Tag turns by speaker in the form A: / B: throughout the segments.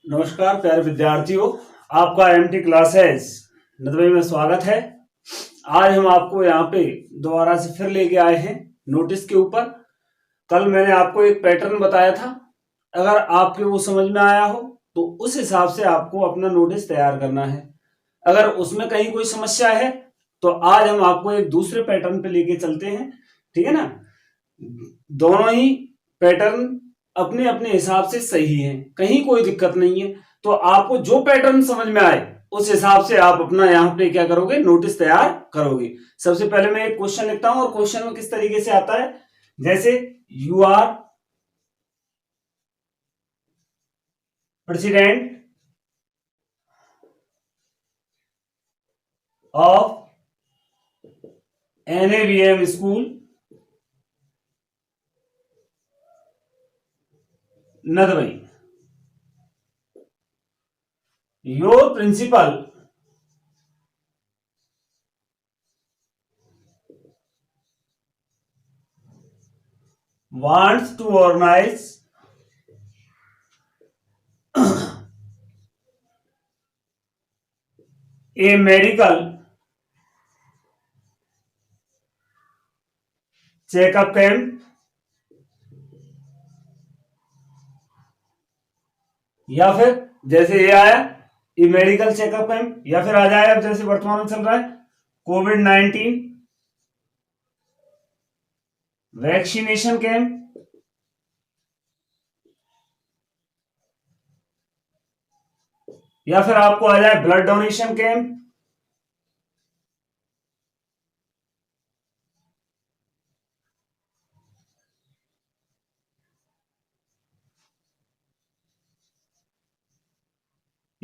A: नमस्कार प्यारे विद्यार्थियों, आपका एमटी क्लासेस नदवे में स्वागत है। आज हम आपको यहाँ पे दोबारा से फिर लेके आए हैं नोटिस के ऊपर। कल मैंने आपको एक पैटर्न बताया था, अगर आपके वो समझ में आया हो तो उस हिसाब से आपको अपना नोटिस तैयार करना है। अगर उसमें कहीं कोई समस्या है तो आज हम आपको एक दूसरे पैटर्न पे लेके चलते हैं, ठीक है ना। दोनों ही पैटर्न अपने अपने हिसाब से सही है, कहीं कोई दिक्कत नहीं है। तो आपको जो पैटर्न समझ में आए उस हिसाब से आप अपना यहाँ पे क्या करोगे, नोटिस तैयार करोगे। सबसे पहले मैं एक क्वेश्चन लिखता हूं और क्वेश्चन में किस तरीके से आता है, जैसे you are president of NAVM school Nadbai, your principal wants to organize a medical checkup camp या फिर जैसे ये आया ये मेडिकल चेकअप कैंप, या फिर आ जाए अब जैसे वर्तमान में चल रहा है कोविड-19 वैक्सीनेशन कैंप, या फिर आपको आ जाए ब्लड डोनेशन कैंप,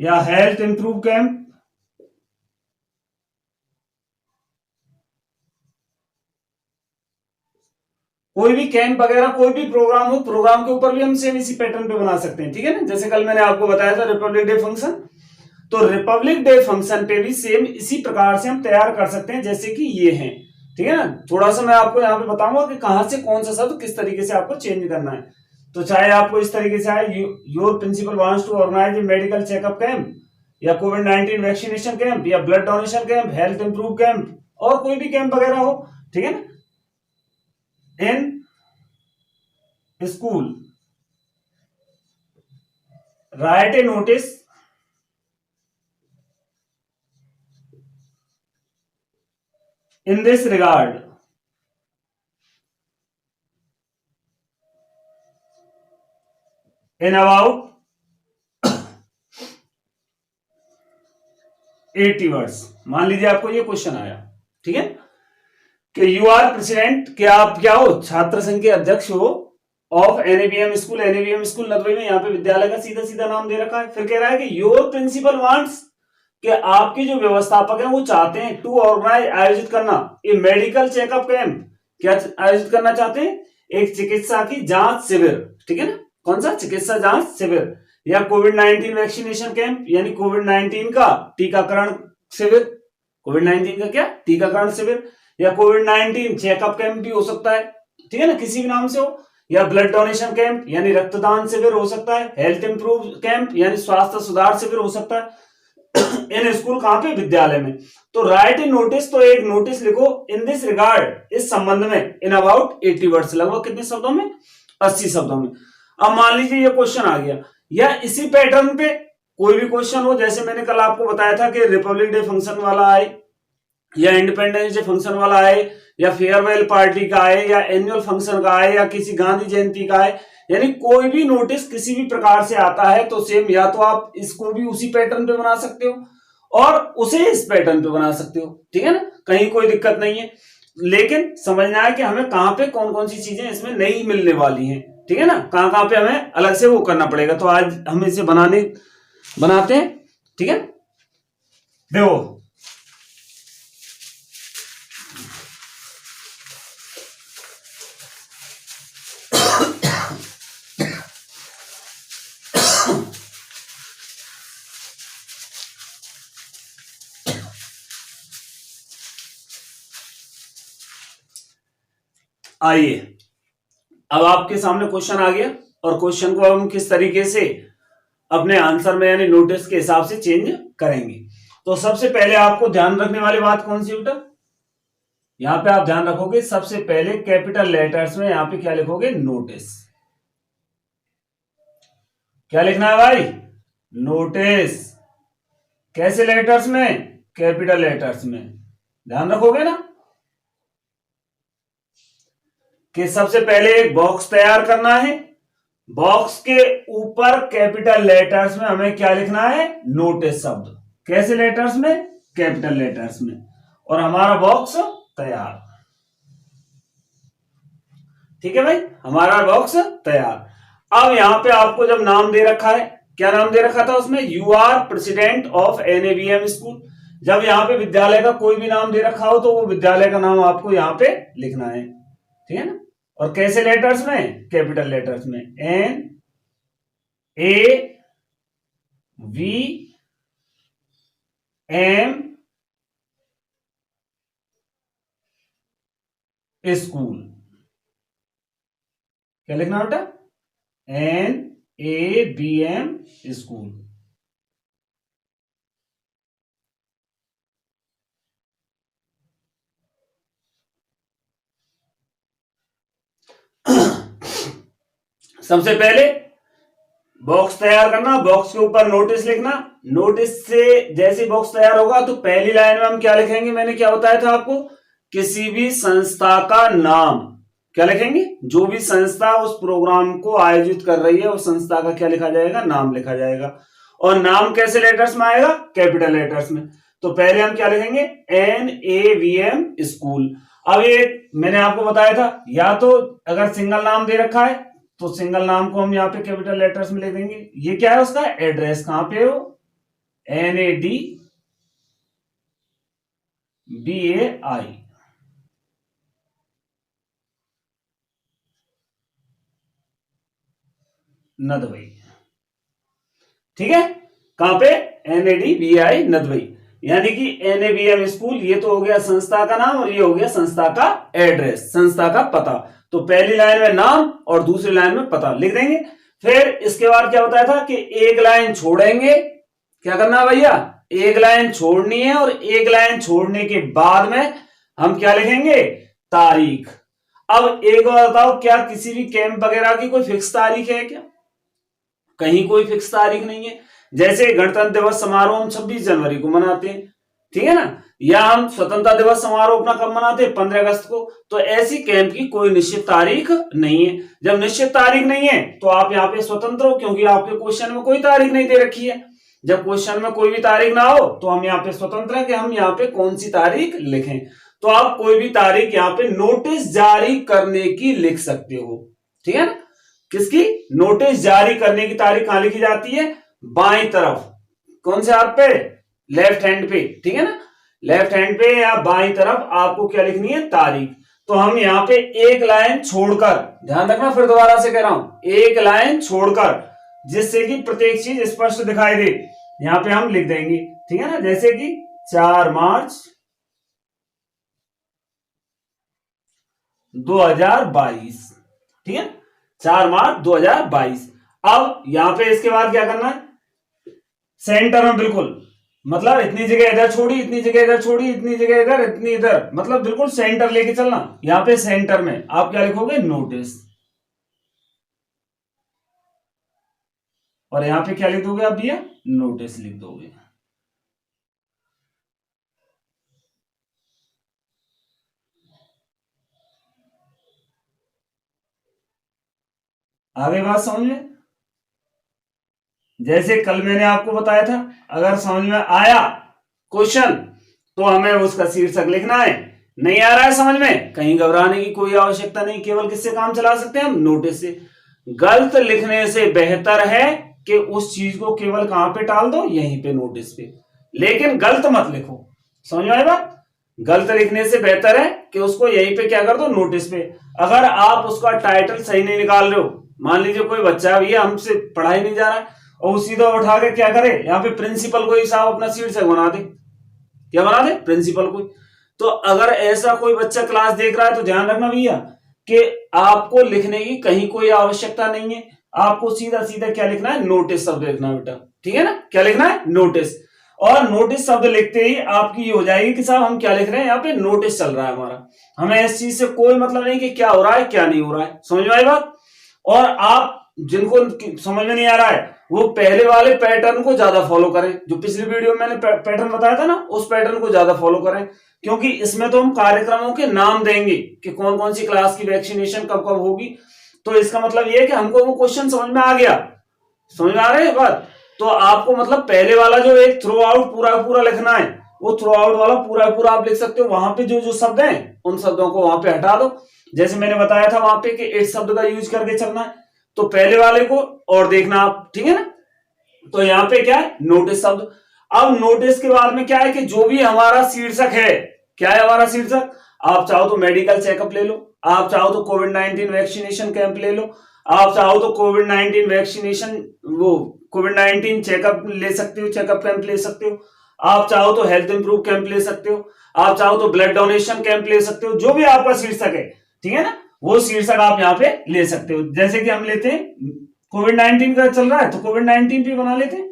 A: या हेल्थ इंप्रूव कैंप, कोई भी कैंप वगैरह कोई भी प्रोग्राम हो, प्रोग्राम के ऊपर भी हम सेम इसी पैटर्न पे बना सकते हैं, ठीक है ना। जैसे कल मैंने आपको बताया था रिपब्लिक डे फंक्शन, तो रिपब्लिक डे फंक्शन पे भी सेम इसी प्रकार से हम तैयार कर सकते हैं जैसे कि ये हैं, ठीक है ना। थोड़ा सा मैं आपको यहाँ पे बताऊंगा कि कहां से कौन सा शब्द किस तरीके से आपको चेंज करना है। तो चाहे आपको इस तरीके से I your principal wants to organise a medical checkup camp, या कोविड-19 वैक्सीनेशन कैंप, या blood donation camp, health improve camp, और कोई भी कैंप वगैरह हो, ठीक है ना। In school write a notice in this regard in about 80 words. मान लीजिए आपको ये क्वेश्चन आया, ठीक है, कि यू आर प्रेसिडेंट, कि आप क्या हो, छात्र संघ के अध्यक्ष हो, ऑफ NAVM school, NAVM school Nadbai में, यहाँ पे विद्यालय का सीधा सीधा नाम दे रखा है। फिर कह रहा है कि योर प्रिंसिपल वांट्स, कि आपके जो व्यवस्थापक हैं वो चाहते हैं टू ऑर्गेनाइज, आयोजित करना, ए मेडिकल चेकअप कैंप, क्या आयोजित करना चाहते हैं, एक चिकित्सा की जांच शिविर, ठीक है ना। कौन सा, चिकित्सा जांच शिविर, या कोविड-19 वैक्सीनेशन कैंप, यानी कोविड-19 का टीकाकरण शिविर, कोविड-19 का क्या, टीकाकरण शिविर, या कोविड-19 चेकअप कैंप भी हो सकता है, ठीक है ना, किसी भी नाम से हो, या ब्लड डोनेशन कैंप यानी रक्तदान शिविर हो सकता है, हेल्थ इंप्रूव कैंप यानी स्वास्थ्य सुधार शिविर हो सकता है। इन स्कूल कहां पे, विद्यालय में। तो राइट इन नोटिस, तो एक नोटिस लिखो इन दिस रिगार्ड, इस संबंध में, इन अबाउट 80 वर्ड्स, लगभग कितने शब्दों में, 80 शब्दों में। अब मान लीजिए ये क्वेश्चन आ गया, या इसी पैटर्न पे कोई भी क्वेश्चन हो, जैसे मैंने कल आपको बताया था कि रिपब्लिक डे फंक्शन वाला आए, या इंडिपेंडेंस डे फंक्शन वाला आए, या फेयरवेल पार्टी का आए, या एनुअल फंक्शन का आए, या किसी गांधी जयंती का आए, यानी कोई भी नोटिस किसी भी प्रकार से आता है तो सेम, या तो आप इसको भी उसी पैटर्न पे बना सकते हो और उसे इस पैटर्न पे बना सकते हो, ठीक है ना, कहीं कोई दिक्कत नहीं है। लेकिन समझना है कि हमें कहां पे कौन कौन सी चीजें इसमें नहीं मिलने वाली हैं, ठीक है ना, कहां कहां पे हमें अलग से वो करना पड़ेगा। तो आज हम इसे बनाते हैं, ठीक है। देखो आइए, अब आपके सामने क्वेश्चन आ गया और क्वेश्चन को हम किस तरीके से अपने आंसर में यानी नोटिस के हिसाब से चेंज करेंगे। तो सबसे पहले आपको ध्यान रखने वाली बात कौन सी बेटा, यहां पे आप ध्यान रखोगे सबसे पहले कैपिटल लेटर्स में यहां पे क्या लिखोगे, नोटिस। क्या लिखना है भाई, नोटिस। कैसे लेटर्स में, कैपिटल लेटर्स में। ध्यान रखोगे ना कि सबसे पहले एक बॉक्स तैयार करना है, बॉक्स के ऊपर कैपिटल लेटर्स में हमें क्या लिखना है, नोटिस शब्द। कैसे लेटर्स में, कैपिटल लेटर्स में, और हमारा बॉक्स तैयार। ठीक है भाई, हमारा बॉक्स तैयार। अब यहां पे आपको जब नाम दे रखा है, क्या नाम दे रखा था उसमें, you are president of NABM school. जब यहाँ पे विद्यालय का कोई भी नाम दे रखा हो तो वो विद्यालय का नाम आपको यहाँ पे लिखना है, ठीक है ना। और कैसे लेटर्स में, कैपिटल लेटर्स में, N A V M school. क्या लिखना बेटा, NABM स्कूल। सबसे पहले बॉक्स तैयार करना, बॉक्स के ऊपर नोटिस लिखना। नोटिस से जैसे बॉक्स तैयार होगा तो पहली लाइन में हम क्या लिखेंगे, मैंने क्या बताया था आपको, किसी भी संस्था का नाम। क्या लिखेंगे, जो भी संस्था उस प्रोग्राम को आयोजित कर रही है उस संस्था का क्या लिखा जाएगा, नाम लिखा जाएगा। और नाम कैसे लेटर्स में आएगा, कैपिटल लेटर्स में। तो पहले हम क्या लिखेंगे, NAVM स्कूल। अब ये मैंने आपको बताया था, या तो अगर सिंगल नाम दे रखा है तो सिंगल नाम को हम यहाँ पे कैपिटल लेटर्स में लिख देंगे। ये क्या है, उसका एड्रेस कहां पे हो, NADBAI, नदवई। ठीक है, कहां पे, NADBAI नदवई, यानी कि NABM स्कूल। ये तो हो गया संस्था का नाम और ये हो गया संस्था का एड्रेस, संस्था का पता। तो पहली लाइन में नाम और दूसरी लाइन में पता लिख देंगे। फिर इसके बाद क्या बताया था कि एक लाइन छोड़ेंगे। क्या करना है भैया, एक लाइन छोड़नी है, और एक लाइन छोड़ने के बाद में हम क्या लिखेंगे, तारीख। अब एक बार बताओ, क्या किसी भी कैंप वगैरह की कोई फिक्स तारीख है क्या, कहीं कोई फिक्स तारीख नहीं है। जैसे गणतंत्र दिवस समारोह हम 26 जनवरी को मनाते हैं, ठीक है ना, या हम स्वतंत्रता दिवस समारोह अपना कब मनाते हैं, 15 अगस्त को। तो ऐसी कैंप की कोई निश्चित तारीख नहीं है। जब निश्चित तारीख नहीं है तो आप यहाँ पे स्वतंत्र हो, क्योंकि आपके क्वेश्चन में कोई तारीख नहीं दे रखी है। जब क्वेश्चन में कोई भी तारीख ना हो तो हम यहाँ पे स्वतंत्र हैं कि हम यहाँ पे कौन सी तारीख लिखें। तो आप कोई भी तारीख यहाँ पे नोटिस जारी करने की लिख सकते हो, ठीक है ना। किसकी, नोटिस जारी करने की तारीख कहां लिखी जाती है, बाईं तरफ। कौन से हाथ पे, लेफ्ट हैंड पे, ठीक है ना, लेफ्ट हैंड पे या बाईं तरफ आपको क्या लिखनी है, तारीख। तो हम यहाँ पे एक लाइन छोड़कर, ध्यान रखना फिर दोबारा से कह रहा हूं, एक लाइन छोड़कर, जिससे कि प्रत्येक चीज स्पष्ट दिखाई दे, यहाँ पे हम लिख देंगे, ठीक है ना। जैसे कि 4 मार्च 2022, ठीक है, 4 मार्च 2022। अब यहां पे इसके बाद क्या करना है, सेंटर में बिल्कुल, मतलब इतनी जगह इधर छोड़ी, इतनी जगह इधर छोड़ी, इतनी जगह इधर, इतनी इधर, मतलब बिल्कुल सेंटर लेके चलना। यहां पे सेंटर में आप क्या लिखोगे, नोटिस। और यहां पे क्या लिख दोगे आप भैया, नोटिस लिख दोगे। आगे बात समझ में, जैसे कल मैंने आपको बताया था, अगर समझ में आया क्वेश्चन तो हमें उसका शीर्षक लिखना है। नहीं आ रहा है समझ में, कहीं घबराने की कोई आवश्यकता नहीं, केवल किससे काम चला सकते हैं हम, नोटिस से। गलत लिखने से बेहतर है कि उस चीज को केवल कहां पे टाल दो, यहीं पे, नोटिस पे। लेकिन गलत मत लिखो, समझ में आए बात, गलत लिखने से बेहतर है कि उसको यहीं पे क्या कर दो, नोटिस पे। अगर आप उसका टाइटल सही नहीं निकाल रहे हो, मान लीजिए कोई बच्चा भैया हमसे पढ़ाई नहीं जा रहा है और सीधा उठा के क्या करे, यहाँ पे प्रिंसिपल को ही साहब अपना शीर्षक बना दे, क्या बना दे, प्रिंसिपल को। तो अगर ऐसा कोई बच्चा क्लास देख रहा है तो ध्यान रखना भैया कि आपको लिखने की कहीं कोई आवश्यकता नहीं है। आपको सीधा सीधा क्या लिखना है, नोटिस शब्द लिखना है बेटा, ठीक है ना। क्या लिखना है, नोटिस। और नोटिस शब्द लिखते ही आपकी ये हो जाएगी कि साहब हम क्या लिख रहे हैं, यहाँ पे नोटिस चल रहा है हमारा, हमें इस चीज से कोई मतलब नहीं कि क्या हो रहा है क्या नहीं हो रहा है। समझ में आई बात। और आप जिनको समझ में नहीं आ रहा है वो पहले वाले पैटर्न को ज्यादा फॉलो करें, जो पिछली वीडियो में मैंने पैटर्न बताया था ना, उस पैटर्न को ज्यादा फॉलो करें, क्योंकि इसमें तो हम कार्यक्रमों के नाम देंगे कि कौन कौन सी क्लास की वैक्सीनेशन कब कब होगी। तो इसका मतलब ये है कि हमको वो क्वेश्चन समझ में आ गया। समझ में आ रही है बात। तो आपको मतलब पहले वाला जो एक थ्रू आउट पूरा पूरा लिखना है, वो थ्रू आउट वाला पूरा पूरा आप लिख सकते हो। वहां पे जो जो शब्द हैं उन शब्दों को वहां पे हटा दो, जैसे मैंने बताया था वहां पे कि इस शब्द का यूज करके चलना है, तो पहले वाले को और देखना आप, ठीक है ना। तो यहाँ पे क्या है, नोटिस शब्द। अब नोटिस के बाद में क्या है कि जो भी हमारा शीर्षक है, क्या है हमारा शीर्षक, आप चाहो तो मेडिकल चेकअप ले लो, आप चाहो तो कोविड-19 वैक्सीनेशन कैंप ले लो, आप चाहो तो कोविड-19 वैक्सीनेशन वो कोविड-19 चेकअप ले सकते हो, चेकअप कैंप ले सकते हो, आप चाहो तो हेल्थ इंप्रूव कैंप ले सकते हो, आप चाहो तो ब्लड डोनेशन कैंप ले सकते हो, जो भी आपका शीर्षक है, ठीक है ना, वो शीर्षक आप यहाँ पे ले सकते हो। जैसे कि हम लेते हैं कोविड-19 का चल रहा है तो कोविड-19 पे बना लेते हैं,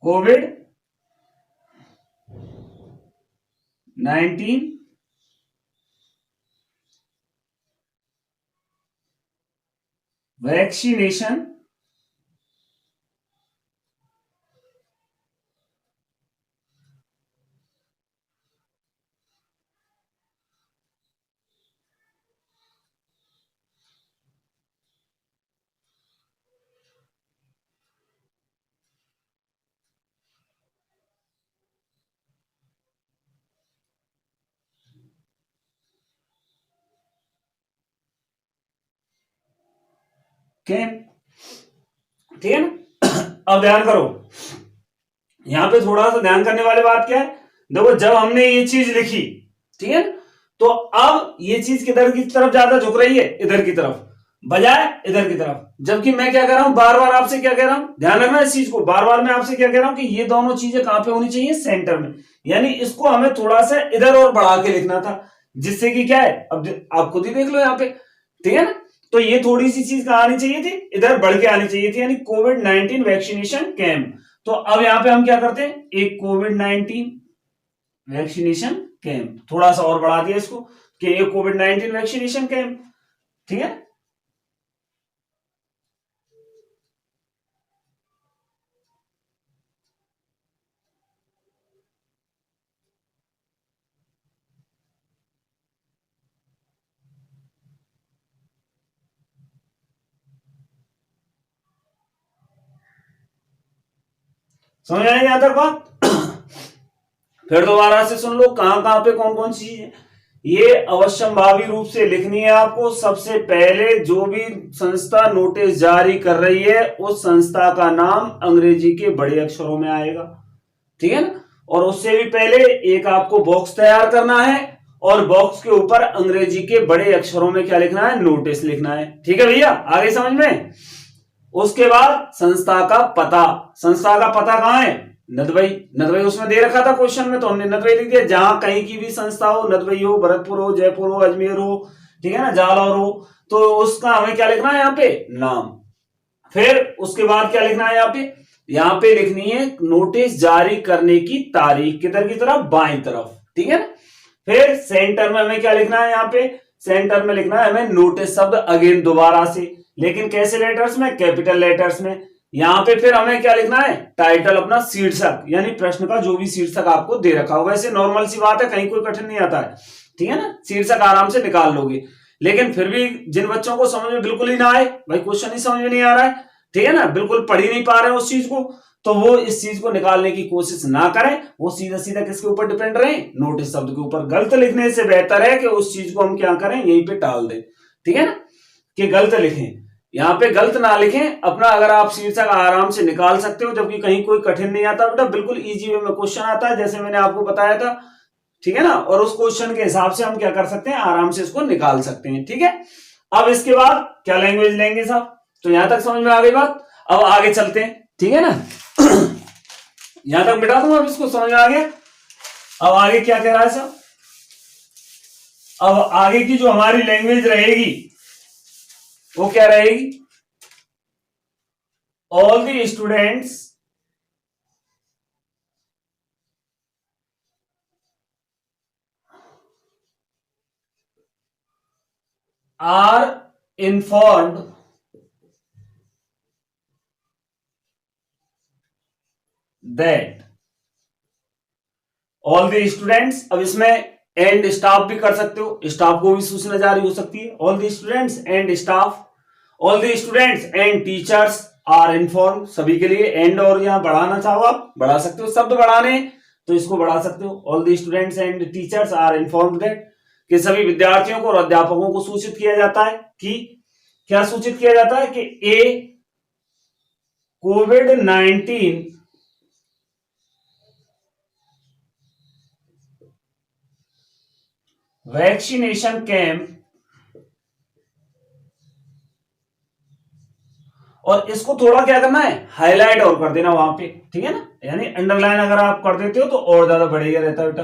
A: कोविड-19 वैक्सीनेशन कैंप, ठीक है ना। अब ध्यान करो, यहां पे थोड़ा सा ध्यान करने वाली बात क्या है, देखो जब हमने ये चीज लिखी, ठीक है, तो अब ये चीज किधर की तरफ ज्यादा झुक रही है, इधर की तरफ बजाय इधर की तरफ। जबकि मैं क्या कर रहा हूं, बार बार आपसे क्या कह रहा हूं, ध्यान रखना इस चीज को, बार बार मैं आपसे क्या कह रहा हूं कि ये दोनों चीजें कहां पे होनी चाहिए, सेंटर में। यानी इसको हमें थोड़ा सा इधर और बढ़ा के लिखना था, जिससे कि क्या है, अब आप खुद ही देख लो यहाँ पे, ठीक है ना। तो ये थोड़ी सी चीज कहां आनी चाहिए थी, इधर बढ़ के आनी चाहिए थी, यानी कोविड-19 वैक्सीनेशन कैंप। तो अब यहां पे हम क्या करते हैं, एक कोविड-19 वैक्सीनेशन कैंप, थोड़ा सा और बढ़ा दिया इसको कि एक कोविड-19 वैक्सीनेशन कैंप, ठीक है। समझ आएगी यहां तक बात। फिर दोबारा से सुन लो कहां कहां पे कौन कौन सी चीज है, ये अवश्यंभावी रूप से लिखनी है आपको। सबसे पहले जो भी संस्था नोटिस जारी कर रही है उस संस्था का नाम अंग्रेजी के बड़े अक्षरों में आएगा, ठीक है ना। और उससे भी पहले एक आपको बॉक्स तैयार करना है और बॉक्स के ऊपर अंग्रेजी के बड़े अक्षरों में क्या लिखना है, नोटिस लिखना है, ठीक है भैया, आगे समझ में। उसके बाद संस्था का पता, संस्था का पता कहां है, नदवई, नदवई उसमें दे रखा था क्वेश्चन में, तो हमने नदवई लिख दिया। जहां कहीं की भी संस्था हो, नदवई हो, भरतपुर हो, जयपुर हो, अजमेर हो, ठीक है ना, जालौर हो, तो उसका हमें क्या लिखना है यहाँ पे, नाम। फिर उसके बाद क्या लिखना है यहाँ पे लिखनी है नोटिस जारी करने की तारीख, किधर की तरफ, बाईं तरफ, ठीक है ना। फिर सेंटर में हमें क्या लिखना है, यहाँ पे सेंटर में लिखना है हमें नोटिस शब्द अगेन दोबारा से, लेकिन कैसे लेटर्स में, कैपिटल लेटर्स में। यहाँ पे फिर हमें क्या लिखना है, टाइटल अपना शीर्षक, यानी प्रश्न का जो भी शीर्षक आपको दे रखा हो। वैसे नॉर्मल सी बात है, कहीं कोई कठिन नहीं आता है, ठीक है ना, शीर्षक आराम से निकाल लोगे। लेकिन फिर भी जिन बच्चों को समझ में बिल्कुल ही ना आए, भाई क्वेश्चन ही समझ में नहीं आ रहा है, ठीक है ना, बिल्कुल पढ़ ही नहीं पा रहे हैं उस चीज को, तो वो इस चीज को निकालने की कोशिश ना करें, वो सीधा सीधा किसके ऊपर डिपेंड रहे, नोटिस शब्द के ऊपर। गलत लिखने से बेहतर है कि उस चीज को हम क्या करें, यहीं पे टाल दें, ठीक है ना, कि गलत लिखें। यहाँ पे गलत ना लिखें अपना, अगर आप शीर्षक आराम से निकाल सकते हो, जबकि कहीं कोई कठिन नहीं आता बेटा, बिल्कुल इजी वे में क्वेश्चन आता है जैसे मैंने आपको बताया था, ठीक है ना। और उस क्वेश्चन के हिसाब से हम क्या कर सकते हैं, आराम से इसको निकाल सकते हैं, ठीक है। अब इसके बाद क्या लैंग्वेज लेंगे साहब, तो यहां तक समझ में आ गई बात। अब आगे चलते हैं, ठीक है ना। यहां तक बिठा दूंगा, अब इसको समझ में आ गया। अब आगे क्या कह रहा है साहब, अब आगे की जो हमारी लैंग्वेज रहेगी वो क्या रहेगी? All the students are informed that all the students. अब इसमें एंड स्टाफ भी कर सकते हो, स्टाफ को भी सूचना जारी हो सकती है। All the students and staff, all the students and teachers are inform, सभी के लिए एंड और यहां बढ़ाना चाहो आप बढ़ा सकते हो, शब्द बढ़ाने तो इसको बढ़ा सकते हो। All the students and teachers are inform that, कि सभी विद्यार्थियों को और अध्यापकों को सूचित किया जाता है कि क्या सूचित किया जाता है कि ए कोविड-19 वैक्सीनेशन कैंप, और इसको थोड़ा क्या करना है, हाईलाइट और कर देना वहां पे, ठीक है ना, यानी अंडरलाइन अगर आप कर देते हो तो और ज्यादा बढ़िया रहता बेटा,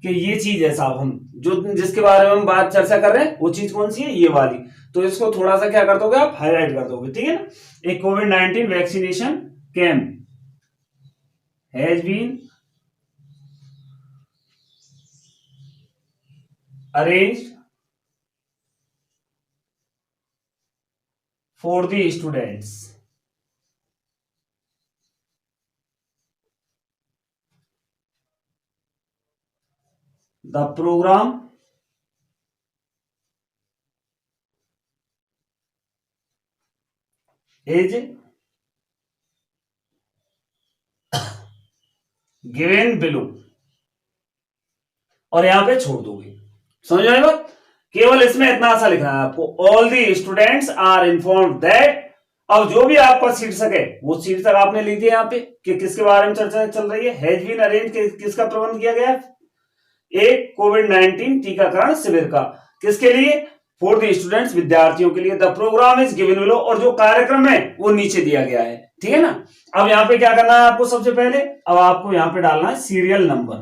A: कि ये चीज है साहब, हम जो जिसके बारे में हम बात चर्चा कर रहे हैं वो चीज कौन सी है, ये वाली। तो इसको थोड़ा सा क्या कर दोगे आप, हाईलाइट कर दोगे, ठीक है ना। एक कोविड-19 vaccination camp has been arranged for the students. The programme is given below, और यहां पे छोड़ दोगे, समझ में आई बात। केवल इसमें इतना सा लिखना है आपको, all the students are informed that. अब जो भी आपका शीर्षक है वो शीर्षक आपने लिख दिया यहाँ पे कि किसके बारे में चर्चा चल रही है, हैज बीन अरेंज, किसका प्रबंध किया गया है, एक कोविड-19 टीकाकरण शिविर का, किसके लिए, फॉर द स्टूडेंट्स, विद्यार्थियों के लिए। The programme is given below, और जो कार्यक्रम है वो नीचे दिया गया है, ठीक है ना। अब यहाँ पे क्या करना है आपको, सबसे पहले अब आपको यहाँ पे डालना है सीरियल नंबर,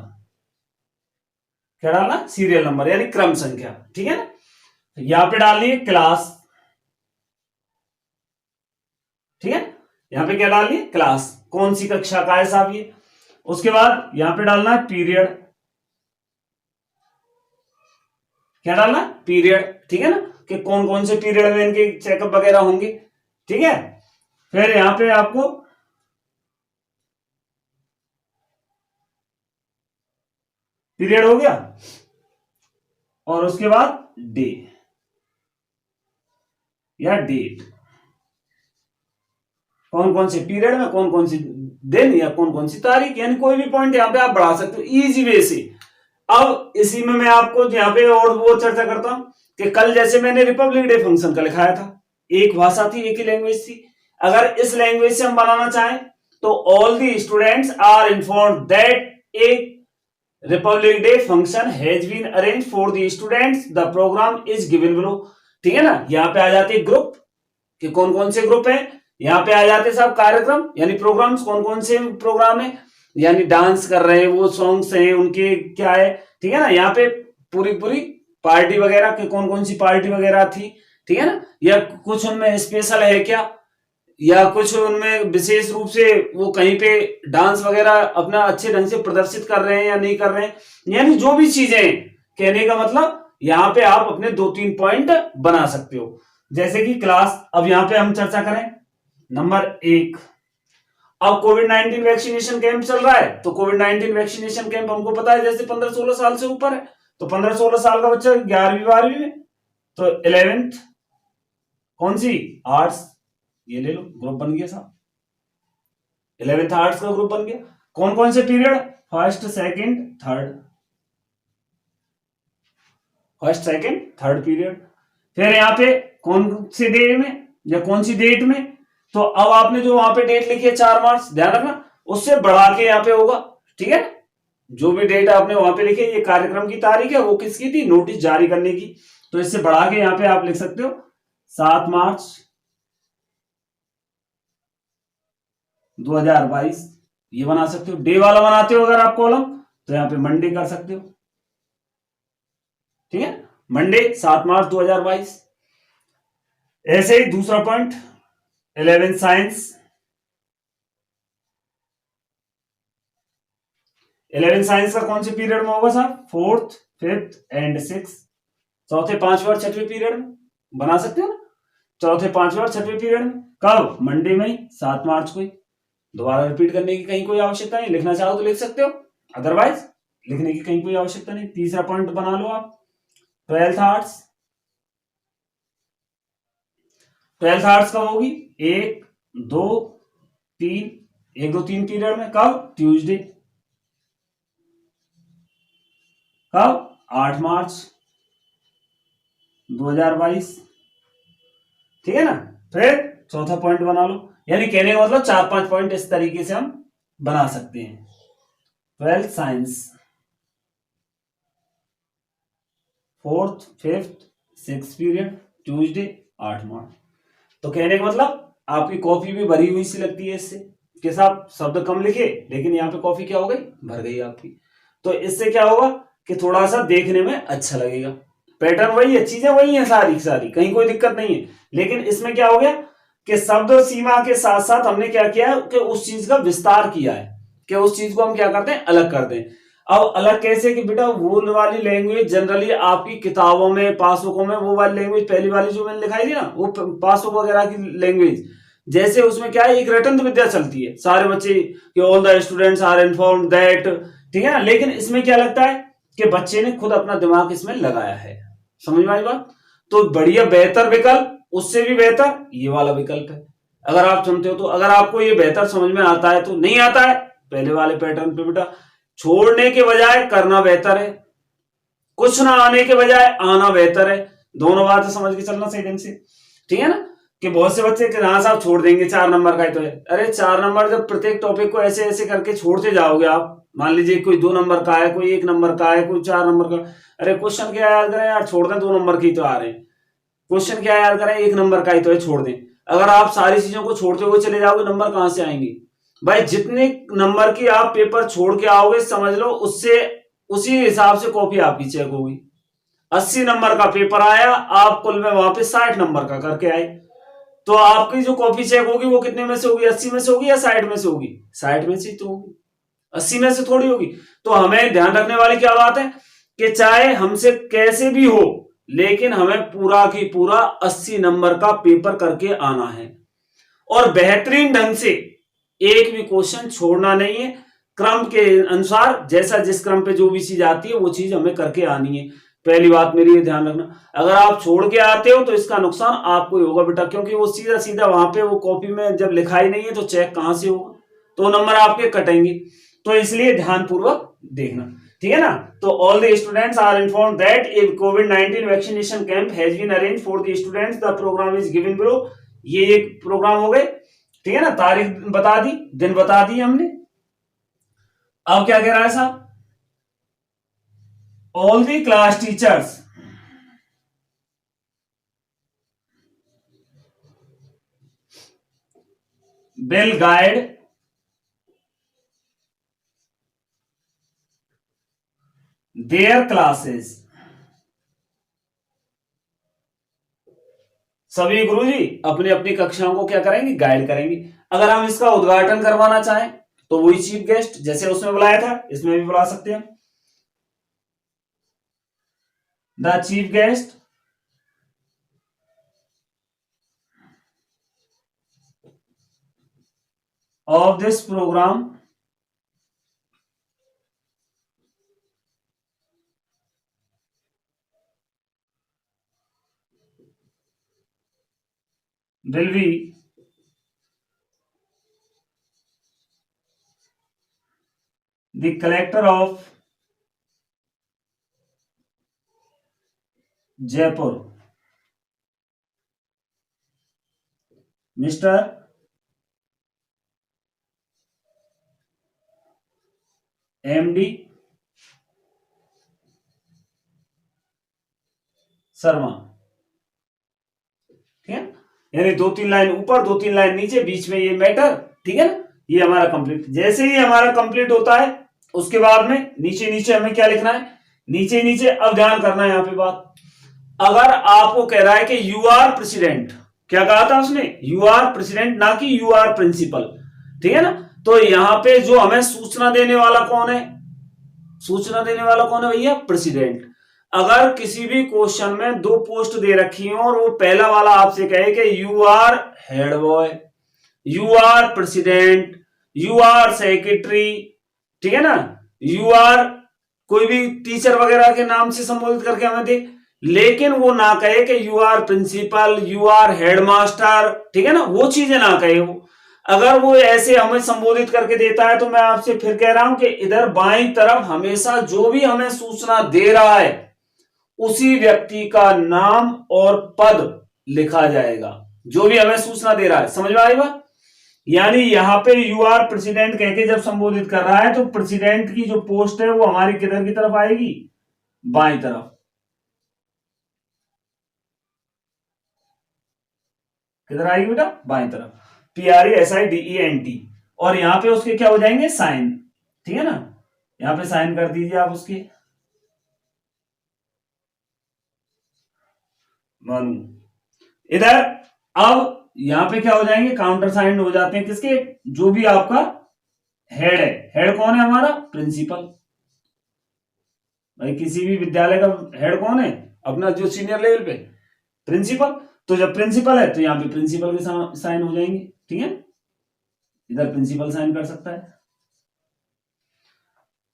A: क्या डालना, सीरियल नंबर यानी क्रम संख्या, ठीक है ना। यहां पे डालनी है क्लास, ठीक है, यहां पे क्या डालनी है, क्लास, कौन सी कक्षा का है साहब ये। उसके बाद यहां पे डालना है पीरियड, क्या डालना है, पीरियड, ठीक है ना, कि कौन कौन से पीरियड में इनके चेकअप वगैरह होंगे, ठीक है। फिर यहां पे आपको पीरियड हो गया, और उसके बाद डे या डेट, कौन कौन से पीरियड में कौन कौन सी दिन या कौन कौन सी तारीख, यानी कोई भी पॉइंट यहां पे आप बढ़ा सकते हो इजी वे से। अब इसी में मैं आपको यहाँ पे और वो चर्चा करता हूं कि कल जैसे मैंने रिपब्लिक डे फंक्शन का लिखाया था, एक भाषा थी, एक ही लैंग्वेज थी। अगर इस लैंग्वेज से हम बनाना चाहें तो all the students are informed that a Republic Day function has been arrange for the students, the programme is given below, ठीक है ना। यहाँ पे आ जाते ग्रुप कि कौन कौन से ग्रुप है, यहाँ पे आ जाते सब कार्यक्रम यानी प्रोग्राम्स, कौन कौन से प्रोग्राम है, यानी डांस कर रहे हैं वो, सॉन्ग्स हैं उनके क्या है, ठीक है ना। यहाँ पे पूरी पूरी पार्टी वगैरह के कौन कौन सी पार्टी वगैरह थी, ठीक है ना, या कुछ उनमें स्पेशल है क्या, या कुछ उनमें विशेष रूप से वो कहीं पे डांस वगैरह अपना अच्छे ढंग से प्रदर्शित कर रहे हैं या नहीं कर रहे हैं, यानी जो भी चीजें हैं, कहने का मतलब यहाँ पे आप अपने 2-3 पॉइंट बना सकते हो। जैसे कि क्लास, अब यहाँ पे हम चर्चा करें नंबर 1, अब कोविड-19 वैक्सीनेशन कैंप चल रहा है, तो कोविड-19 वैक्सीनेशन कैंप हमको पता है जैसे 15-16 साल से ऊपर है, तो 15-16 साल का बच्चा 11वीं-12वीं में, तो 11th कौन सी, आर्ट्स, ये ले लो, ग्रुप बन गया साहब, 11th आर्ट्स का ग्रुप बन गया। कौन कौन से period, first second third, first second third period. फिर यहाँ पे कौन से डे में या कौन सी डेट में, तो अब आपने जो वहां पे डेट लिखी है 4 मार्च, ध्यान रखना उससे बढ़ा के यहाँ पे होगा, ठीक है। जो भी डेट आपने वहां पे लिखी है, ये कार्यक्रम की तारीख है, वो किसकी थी, नोटिस जारी करने की, तो इससे बढ़ा के यहाँ पे आप लिख सकते हो 7 मार्च 2022, ये बना सकते हो। डे वाला बनाते हो अगर आप कॉलम, तो यहाँ पे मंडे कर सकते हो, ठीक है, मंडे 7 मार्च 2022। ऐसे ही दूसरा पॉइंट 11 साइंस, 11 साइंस का कौन से पीरियड में होगा साहब? 4th 5th एंड 6th, चौथे पांचवें और छठवें पीरियड में बना सकते हो ना, चौथे पांचवें और छठवें पीरियड में। कब? मंडे में ही 7 मार्च को ही। दोबारा रिपीट करने की कहीं कोई आवश्यकता नहीं, लिखना चाहो तो लिख सकते हो, अदरवाइज लिखने की कहीं कोई आवश्यकता नहीं। तीसरा पॉइंट बना लो आप 12th आर्ट्स, 12th आर्ट्स कब होगी? 1 2 3, 1 2 3 पीरियड में। कब? ट्यूसडे। कब? 8 मार्च 2022, ठीक है ना। फिर चौथा पॉइंट बना लो, यानी कहने का मतलब 4-5 पॉइंट इस तरीके से हम बना सकते हैं। 12th science 4th 5th 6th period, Tuesday 8 मार्च। तो कहने का मतलब आपकी कॉपी भी भरी हुई सी लगती है इससे, कि साहब शब्द कम लिखे लेकिन यहाँ पे कॉपी क्या हो गई? भर गई आपकी। तो इससे क्या होगा कि थोड़ा सा देखने में अच्छा लगेगा। पैटर्न वही है, चीजें वही है सारी सारी, कहीं कोई दिक्कत नहीं है। लेकिन इसमें क्या हो गया कि शब्द सीमा के साथ साथ हमने क्या किया है कि उस चीज का विस्तार किया है, कि उस चीज को हम क्या करते हैं? अलग करते हैं। अब अलग कैसे? कि बेटा वो वाली लैंग्वेज जनरली आपकी किताबों में, पासबुकों में, वो वाली लैंग्वेज पहली वाली जो मैंने लिखाई थी ना, वो पासबुक वगैरह की लैंग्वेज, जैसे उसमें क्या है, एक रटंत विद्या चलती है, सारे बच्चे कि all the students are informed that, ठीक है ना। लेकिन इसमें क्या लगता है कि बच्चे ने खुद अपना दिमाग इसमें लगाया है। समझ में आई बात? तो बढ़िया बेहतर विकल्प, उससे भी बेहतर ये वाला विकल्प है, अगर आप चुनते हो तो। अगर आपको ये बेहतर समझ में आता है तो, नहीं आता है पहले वाले पैटर्न पे बेटा छोड़ने के बजाय करना बेहतर है, कुछ ना आने के बजाय आना बेहतर है। दोनों बातें समझ के चलना सही ढंग से, ठीक है ना। कि बहुत से बच्चे कि हाँ साहब छोड़ देंगे, 4 नंबर का ही तो है। अरे 4 नंबर, जब प्रत्येक टॉपिक को ऐसे ऐसे करके छोड़ते जाओगे आप, मान लीजिए कोई 2 नंबर का है, कोई 1 नंबर का है, कोई 4 नंबर का, अरे क्वेश्चन क्या याद करें यार, छोड़ दें, 2 नंबर की तो आ रहे हैं। क्वेश्चन क्या याद करें, 1 नंबर का ही तो है, छोड़ दें। अगर आप सारी चीजों को छोड़ते हुए चले जाओगे, नंबर कहां से आएंगे भाई? जितने नंबर की आप पेपर छोड़ के आओगे, समझ लो उससे उसी हिसाब से कॉपी आपकी चेक होगी। 80 नंबर का पेपर आया, आप कुल में वहां पे 60 नंबर का करके आए, तो आपकी जो कॉपी चेक होगी वो कितने में से होगी? 80 में से होगी या 60 में से होगी? 60 में से तो होगी, 80 में से थोड़ी होगी। तो हमें ध्यान रखने वाली क्या बात है कि चाहे हमसे कैसे भी हो, लेकिन हमें पूरा की पूरा 80 नंबर का पेपर करके आना है, और बेहतरीन ढंग से एक भी क्वेश्चन छोड़ना नहीं है। क्रम के अनुसार, जैसा जिस क्रम पे जो भी चीज आती है वो चीज हमें करके आनी है। पहली बात मेरी ये ध्यान रखना, अगर आप छोड़ के आते हो तो इसका नुकसान आपको ही होगा बेटा, क्योंकि वो सीधा सीधा वहां पे वो कॉपी में जब लिखाई नहीं है तो चेक कहां से होगा? तो नंबर आपके कटेंगे। तो इसलिए ध्यानपूर्वक देखना, ठीक है ना। तो all the students are informed that a कोविड-19 vaccination camp has been arranged for the students, the programme is given below. ये एक प्रोग्राम हो गए, ठीक है ना। तारीख बता दी, दिन बता दी हमने। अब क्या कह रहा है साहब? All the class teachers will guide their classes। सभी गुरुजी अपनी अपनी कक्षाओं को क्या करेंगे? गाइड करेंगे। अगर हम इसका उद्घाटन करवाना चाहें तो वही चीफ गेस्ट, जैसे उसमें बुलाया था इसमें भी बुला सकते हैं। The chief guest of this program will be the collector of Jaipur, Mr. MD Sharma, ठीक है। यानी 2-3 लाइन ऊपर 2-3 लाइन नीचे, बीच में ये मैटर, ठीक है ना। ये हमारा कंप्लीट, जैसे ही हमारा कंप्लीट होता है उसके बाद में नीचे नीचे हमें क्या लिखना है नीचे नीचे। अब ध्यान करना यहां पे बात, अगर आपको कह रहा है कि यू आर प्रेसिडेंट, क्या कहा था उसने, यू आर प्रेसिडेंट, ना कि यू आर प्रिंसिपल, ठीक है ना। तो यहां पे जो हमें सूचना देने वाला कौन है, सूचना देने वाला कौन है भैया, प्रेसिडेंट। अगर किसी भी क्वेश्चन में दो पोस्ट दे रखी हो और वो पहला वाला आपसे कहे कि you are head boy, you are president, you are secretary, ठीक है ना, यू आर कोई भी टीचर वगैरह के नाम से संबोधित करके हमें दे, लेकिन वो ना कहे कि you are principal, you are headmaster, ठीक है ना, वो चीजें ना कहे वो। अगर वो ऐसे हमें संबोधित करके देता है तो मैं आपसे फिर कह रहा हूं कि इधर बाईं तरफ हमेशा जो भी हमें सूचना दे रहा है उसी व्यक्ति का नाम और पद लिखा जाएगा, जो भी हमें सूचना दे रहा है। समझ में आई बात? यानी यहां पे यू आर प्रेसिडेंट कह के जब संबोधित कर रहा है तो प्रेसिडेंट की जो पोस्ट है वो हमारी किधर की तरफ आएगी, बाईं तरफ। किधर आएगी बेटा, बाईं तरफ। PRESIDENT, और यहां पे उसके क्या हो जाएंगे, साइन, ठीक है ना। यहां पे साइन कर दीजिए आप उसके, मानू। इधर अब यहां पे क्या हो जाएंगे, काउंटर साइन हो जाते हैं किसके, जो भी आपका हेड है। हेड कौन है हमारा, प्रिंसिपल। भाई किसी भी विद्यालय का हेड कौन है अपना, जो सीनियर लेवल पे, प्रिंसिपल। तो जब प्रिंसिपल है तो यहाँ पे प्रिंसिपल के साइन हो जाएंगे, ठीक है। इधर प्रिंसिपल साइन कर सकता है,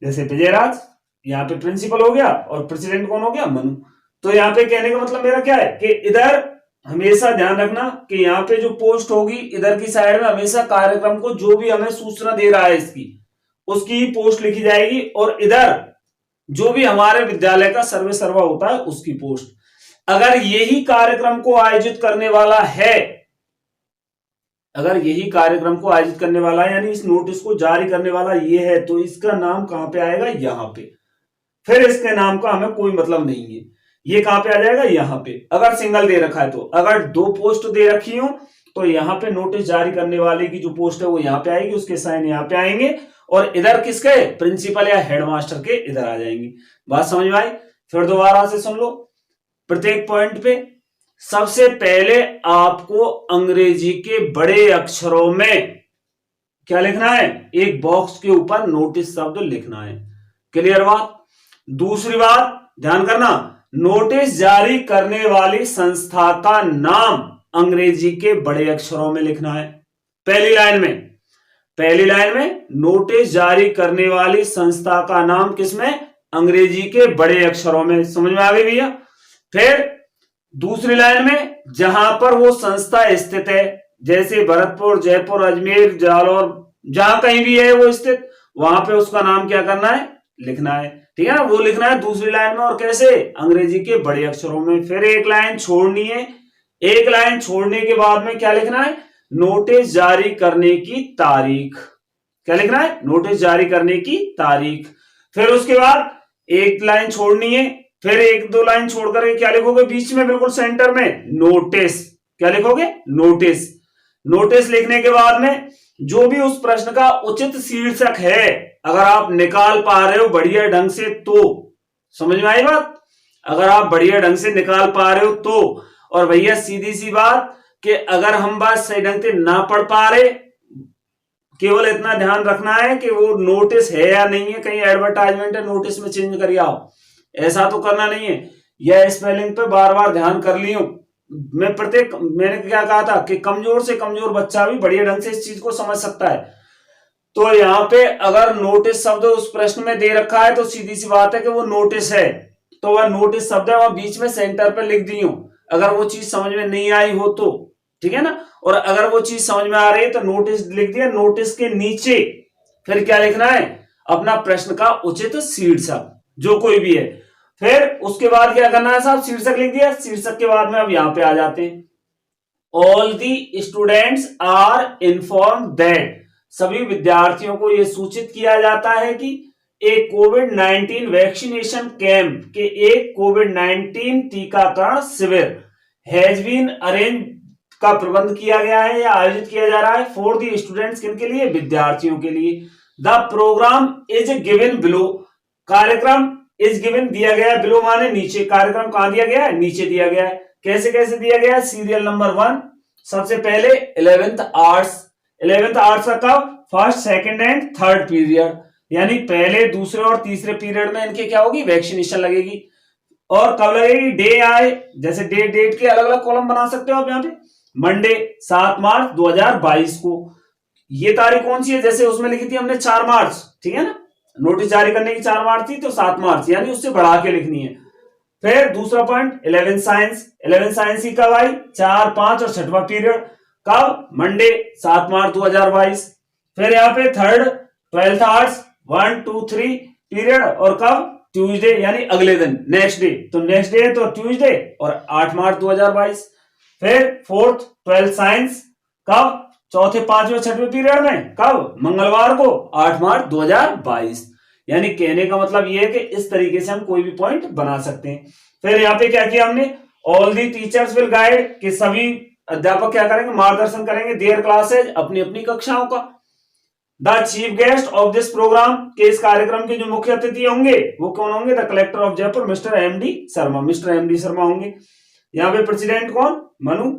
A: जैसे विजयराज, यहाँ पे प्रिंसिपल हो गया और प्रेसिडेंट कौन हो गया, मनु। तो यहाँ पे कहने का मतलब मेरा क्या है कि इधर हमेशा ध्यान रखना कि यहाँ पे जो पोस्ट होगी इधर की साइड में हमेशा कार्यक्रम को जो भी हमें सूचना दे रहा है इसकी, उसकी पोस्ट लिखी जाएगी, और इधर जो भी हमारे विद्यालय का सर्वे सर्वा होता है उसकी पोस्ट। अगर यही कार्यक्रम को आयोजित करने वाला है, अगर यही कार्यक्रम को आयोजित करने वाला है यानी इस नोटिस को जारी करने वाला ये है, तो इसका नाम कहां पे आएगा, यहां पे। फिर इसके नाम का हमें कोई मतलब नहीं है, ये कहां पे आ जाएगा, यहां पे। अगर सिंगल दे रखा है तो, अगर दो पोस्ट दे रखी हो तो यहां पे नोटिस जारी करने वाले की जो पोस्ट है वो यहां पे आएगी, उसके साइन यहां पे आएंगे, और इधर किसके, प्रिंसिपल या हेडमास्टर के इधर आ जाएंगे। बात समझ में आई? फिर दोबारा से सुन लो प्रत्येक पॉइंट पे। सबसे पहले आपको अंग्रेजी के बड़े अक्षरों में क्या लिखना है, एक बॉक्स के ऊपर नोटिस शब्द लिखना है। क्लियर बात? दूसरी बात ध्यान करना, नोटिस जारी करने वाली संस्था का नाम अंग्रेजी के बड़े अक्षरों में लिखना है। पहली लाइन में नोटिस जारी करने वाली संस्था का नाम किसमें, अंग्रेजी के बड़े अक्षरों में। समझ में आ गई भैया? फिर दूसरी लाइन में जहां पर वो संस्था स्थित है, जैसे भरतपुर, जयपुर, अजमेर, जालौर, जहां कहीं भी है वो स्थित, वहां पे उसका नाम क्या करना है, लिखना है, ठीक है ना। वो लिखना है दूसरी लाइन में, और कैसे, अंग्रेजी के बड़े अक्षरों में। फिर एक लाइन छोड़नी है, एक लाइन छोड़ने के बाद में क्या लिखना है, नोटिस जारी करने की तारीख। क्या लिखना है, नोटिस जारी करने की तारीख। फिर उसके बाद एक लाइन छोड़नी है, फिर एक दो लाइन छोड़ करके क्या लिखोगे, बीच में बिल्कुल सेंटर में नोटिस। क्या लिखोगे, नोटिस। नोटिस लिखने के बाद में जो भी उस प्रश्न का उचित शीर्षक है, अगर आप निकाल पा रहे हो बढ़िया ढंग से तो, समझ में आई बात, अगर आप बढ़िया ढंग से निकाल पा रहे हो तो। और भैया सीधी सी बात कि अगर हम बात सही ढंग से ना पढ़ पा रहे, केवल इतना ध्यान रखना है कि वो नोटिस है या नहीं है, कहीं एडवर्टाइजमेंट है नोटिस में चेंज करिए आओ, ऐसा तो करना नहीं है। यह स्पेलिंग पे बार बार ध्यान कर लियो। मैंने क्या कहा था कि कमजोर से कमजोर बच्चा भी बढ़िया ढंग से इस चीज को समझ सकता है। तो यहाँ पे अगर नोटिस शब्द उस प्रश्न में दे रखा है तो सीधी सी बात है कि वो नोटिस है, तो वह नोटिस शब्द है, वह बीच में सेंटर पे लिख दी हूं, अगर वो चीज समझ में नहीं आई हो तो, ठीक है ना। और अगर वो चीज समझ में आ रही है तो नोटिस लिख दिया, नोटिस के नीचे फिर क्या लिखना है, अपना प्रश्न का उचित शीर्षक जो कोई भी है। फिर उसके बाद क्या करना है साहब, शीर्षक लिख दिया, शीर्षक के बाद में अब यहां पे आ जाते हैं, all the students are inform that, सभी विद्यार्थियों को यह सूचित किया जाता है कि एक कोविड-19 वैक्सीनेशन कैंप के एक कोविड-19 टीकाकरण शिविर हैज बीन अरेंज का प्रबंध किया गया है या आयोजित किया जा रहा है फॉर दी स्टूडेंट्स, किनके लिए, विद्यार्थियों के लिए। The programme is given below, कार्यक्रम इज गिवन दिया गया है, बिलो माने नीचे, कार्यक्रम कहां दिया गया है, नीचे दिया गया है। कैसे कैसे दिया गया है, सीरियल नंबर 1 सबसे पहले 11th आर्ट्स। 11th आर्ट्स का कब, first second and third period, यानी पहले दूसरे और तीसरे पीरियड में इनके क्या होगी, वैक्सीनेशन लगेगी। और कब लगेगी, डे आए, जैसे डेट के अलग अलग कॉलम बना सकते हो आप यहाँ पे। मंडे 7 मार्च 2022 को, ये तारीख कौन सी है, जैसे उसमें लिखी थी हमने 4 मार्च, ठीक है ना, नोटिस जारी करने की 4 मार्च थी, तो 7 मार्च यानी उससे बढ़ा के लिखनी है। फिर दूसरा पॉइंट 11 साइंस, 11 साइंस की कब आई, 4, 5 और 6वां पीरियड, कब, मंडे 7 मार्च 2022। फिर यहाँ पे थर्ड 12th आर्ट्स 1, 2, 3 पीरियड, और कब, ट्यूसडे यानी अगले दिन, नेक्स्ट डे, तो नेक्स्ट डे तो ट्यूसडे और 8 मार्च 2022। फिर फोर्थ 12th साइंस कब, चौथे, पांचवें, छठवें पीरियड में, कब, मंगलवार को 8 मार्च 2022। यानी कहने का मतलब ये है कि इस तरीके से हम कोई भी पॉइंट बना सकते हैं। फिर यहाँ पे क्या किया हमने, all the teachers will guide, कि सभी अध्यापक क्या करेंगे, मार्गदर्शन करेंगे, देयर क्लासेज, अपनी अपनी कक्षाओं का। The chief guest of this programme, के इस कार्यक्रम के जो मुख्य अतिथि होंगे वो कौन होंगे, the collector of Jaipur mister MD Sharma, mister MD Sharma होंगे। यहाँ पे प्रेसिडेंट कौन, मनु,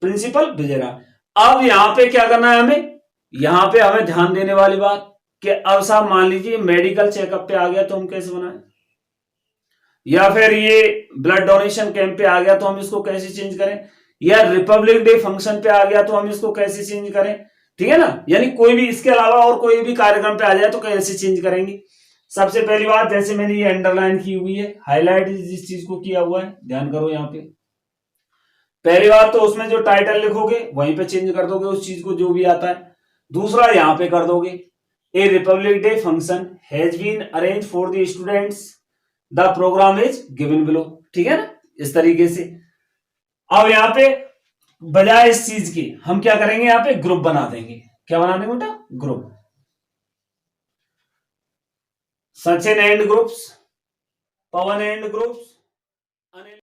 A: प्रिंसिपल विजयरा। अब यहाँ पे क्या करना है हमें, यहाँ पे हमें ध्यान देने वाली बात कि अब साहब मान लीजिए मेडिकल चेकअप पे आ गया तो हम कैसे बनाएं, या फिर ये ब्लड डोनेशन कैंप पे आ गया तो हम इसको कैसे चेंज करें, या रिपब्लिक डे फंक्शन पे आ गया तो हम इसको कैसे चेंज करें, ठीक है ना, यानी कोई भी इसके अलावा और कोई भी कार्यक्रम पे आ जाए तो कैसे चेंज करेंगे। सबसे पहली बात, जैसे मैंने ये अंडरलाइन की हुई है, हाईलाइट जिस चीज को किया हुआ है, ध्यान करो यहाँ पे। पहली बात तो उसमें जो टाइटल लिखोगे वहीं पे चेंज कर दोगे उस चीज को जो भी आता है। दूसरा यहाँ पे कर दोगे, a Republic Day function has been arrange for the students, the programme is given below, ठीक है ना, इस तरीके से। अब यहाँ पे बजाय इस चीज की हम क्या करेंगे, यहाँ पे ग्रुप बना देंगे। क्या बना देंगे बेटा, group. Sachin and groups, Pawan and groups,